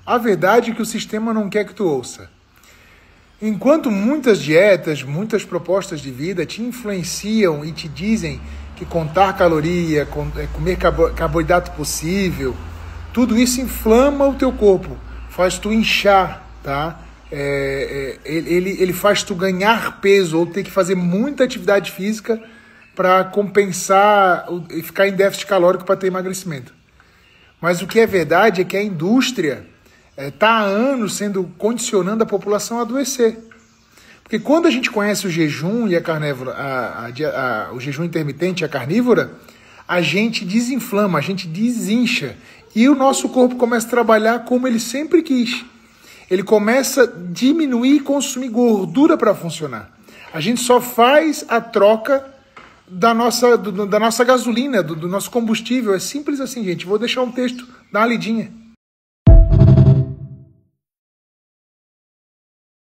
A verdade é que o sistema não quer que tu ouça. Enquanto muitas dietas, muitas propostas de vida te influenciam e te dizem que contar caloria, comer carboidrato possível, tudo isso inflama o teu corpo, faz tu inchar, tá? Ele faz tu ganhar peso ou ter que fazer muita atividade física para compensar e ficar em déficit calórico para ter emagrecimento. Mas o que é verdade é que a indústria está há anos condicionando a população a adoecer. Porque quando a gente conhece o jejum e a carnívora, o jejum intermitente e a carnívora, a gente desinflama, a gente desincha. E o nosso corpo começa a trabalhar como ele sempre quis. Ele começa a diminuir e consumir gordura para funcionar. A gente só faz a troca da nossa gasolina, do nosso combustível. É simples assim, gente. Vou deixar um texto, dá uma lidinha.